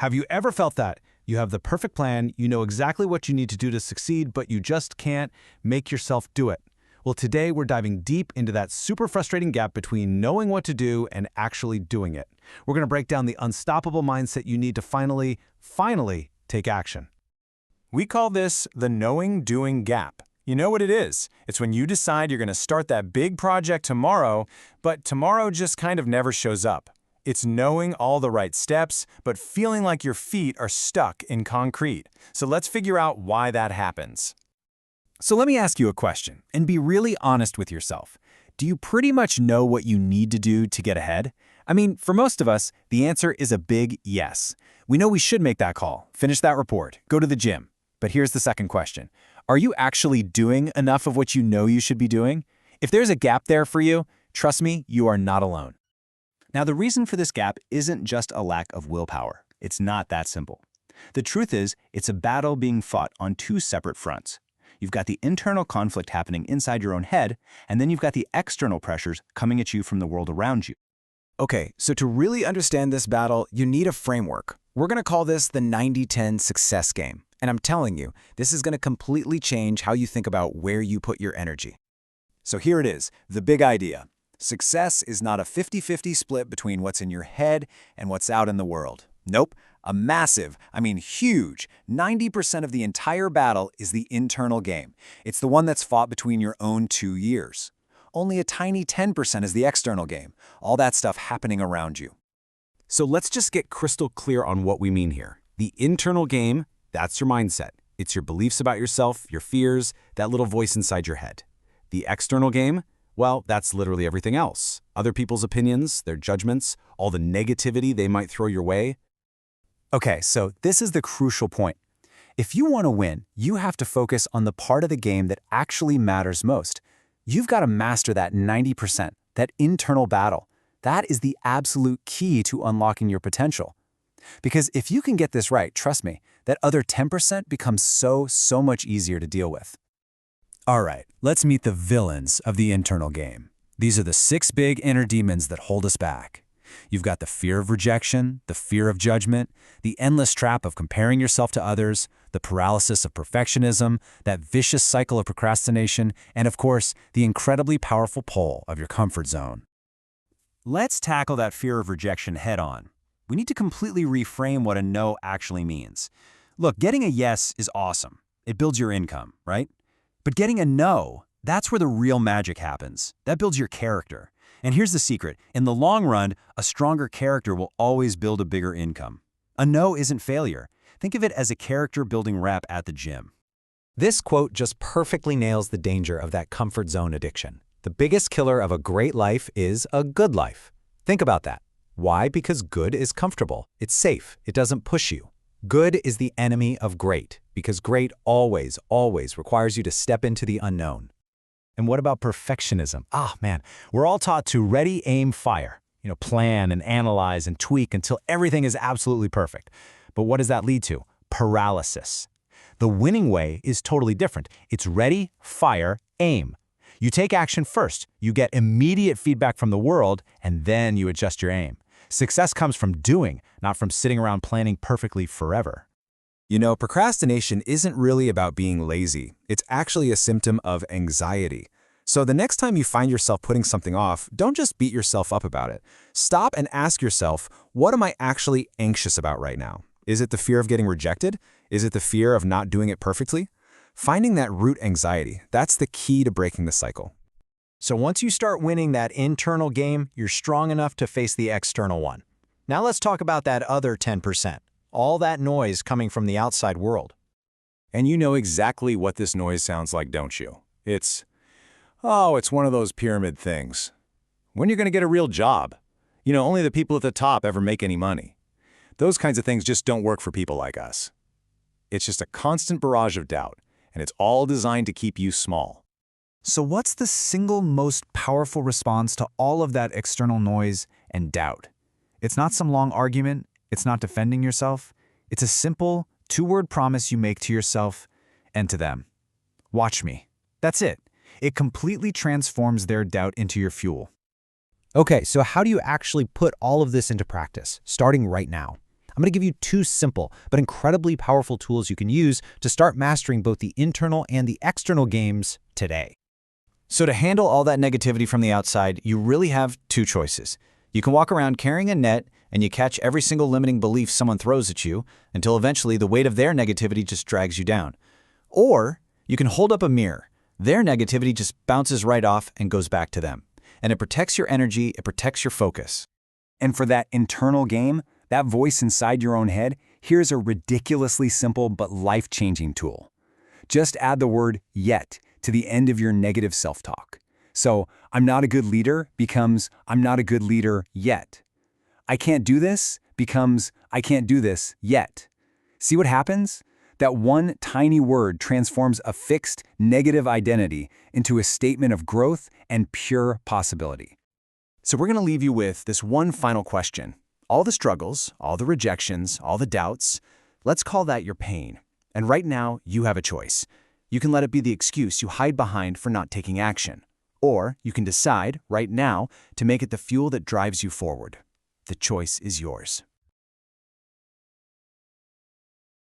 Have you ever felt that? You have the perfect plan, you know exactly what you need to do to succeed, but you just can't make yourself do it. Well, today we're diving deep into that super frustrating gap between knowing what to do and actually doing it. We're going to break down the unstoppable mindset you need to finally take action. We call this the knowing-doing gap. You know what it is? It's when you decide you're going to start that big project tomorrow, but tomorrow just kind of never shows up. It's knowing all the right steps, but feeling like your feet are stuck in concrete. So let's figure out why that happens. So let me ask you a question, and be really honest with yourself. Do you pretty much know what you need to do to get ahead? I mean, for most of us, the answer is a big yes. We know we should make that call, finish that report, go to the gym. But here's the second question. Are you actually doing enough of what you know you should be doing? If there's a gap there for you, trust me, you are not alone. Now, the reason for this gap isn't just a lack of willpower. It's not that simple. The truth is, it's a battle being fought on two separate fronts. You've got the internal conflict happening inside your own head, and then you've got the external pressures coming at you from the world around you. Okay, so to really understand this battle, you need a framework. We're going to call this the 90-10 success game. And I'm telling you, this is going to completely change how you think about where you put your energy. So here it is, the big idea. Success is not a 50-50 split between what's in your head and what's out in the world. Nope, a massive, huge, 90% of the entire battle is the internal game. It's the one that's fought between your own two ears. Only a tiny 10% is the external game, all that stuff happening around you. So let's just get crystal clear on what we mean here. The internal game, that's your mindset. It's your beliefs about yourself, your fears, that little voice inside your head. The external game, well, that's literally everything else. Other people's opinions, their judgments, all the negativity they might throw your way. Okay, so this is the crucial point. If you want to win, you have to focus on the part of the game that actually matters most. You've got to master that 90%, that internal battle. That is the absolute key to unlocking your potential. Because if you can get this right, trust me, that other 10% becomes so much easier to deal with. All right, let's meet the villains of the internal game. These are the 6 big inner demons that hold us back. You've got the fear of rejection, the fear of judgment, the endless trap of comparing yourself to others, the paralysis of perfectionism, that vicious cycle of procrastination, and of course, the incredibly powerful pull of your comfort zone. Let's tackle that fear of rejection head-on. We need to completely reframe what a no actually means. Look, getting a yes is awesome. It builds your income, right? But getting a no, that's where the real magic happens. That builds your character. And here's the secret. In the long run, a stronger character will always build a bigger income. A no isn't failure. Think of it as a character-building rep at the gym. This quote just perfectly nails the danger of that comfort zone addiction. The biggest killer of a great life is a good life. Think about that. Why? Because good is comfortable. It's safe. It doesn't push you. Good is the enemy of great, because great always requires you to step into the unknown. And what about perfectionism? Man, we're all taught to ready, aim, fire. Plan and analyze and tweak until everything is absolutely perfect. But what does that lead to? Paralysis. The winning way is totally different. It's ready, fire, aim. You take action first. You get immediate feedback from the world, and then you adjust your aim. Success comes from doing, not from sitting around planning perfectly forever. Procrastination isn't really about being lazy. It's actually a symptom of anxiety. So the next time you find yourself putting something off, don't just beat yourself up about it. Stop and ask yourself, what am I actually anxious about right now? Is it the fear of getting rejected? Is it the fear of not doing it perfectly? Finding that root anxiety, that's the key to breaking the cycle. So once you start winning that internal game, you're strong enough to face the external one. Now let's talk about that other 10%, all that noise coming from the outside world. And you know exactly what this noise sounds like, don't you? It's one of those pyramid things. When you're going to get a real job? Only the people at the top ever make any money. Those kinds of things just don't work for people like us. It's just a constant barrage of doubt, and it's all designed to keep you small. So what's the single most powerful response to all of that external noise and doubt? It's not some long argument. It's not defending yourself. It's a simple 2-word promise you make to yourself and to them. Watch me. That's it. It completely transforms their doubt into your fuel. Okay, so how do you actually put all of this into practice, starting right now? I'm going to give you 2 simple but incredibly powerful tools you can use to start mastering both the internal and the external games today. So to handle all that negativity from the outside, you really have 2 choices. You can walk around carrying a net and you catch every single limiting belief someone throws at you until eventually the weight of their negativity just drags you down. Or you can hold up a mirror. Their negativity just bounces right off and goes back to them. And it protects your energy, it protects your focus. And for that internal game, that voice inside your own head, here's a ridiculously simple but life-changing tool. Just add the word yet to the end of your negative self-talk. So, I'm not a good leader becomes I'm not a good leader yet. I can't do this becomes I can't do this yet. See what happens? That one tiny word transforms a fixed, negative identity into a statement of growth and pure possibility. So we're going to leave you with this one final question. All the struggles, all the rejections, all the doubts, let's call that your pain. And right now, you have a choice. You can let it be the excuse you hide behind for not taking action. Or you can decide, right now, to make it the fuel that drives you forward. The choice is yours.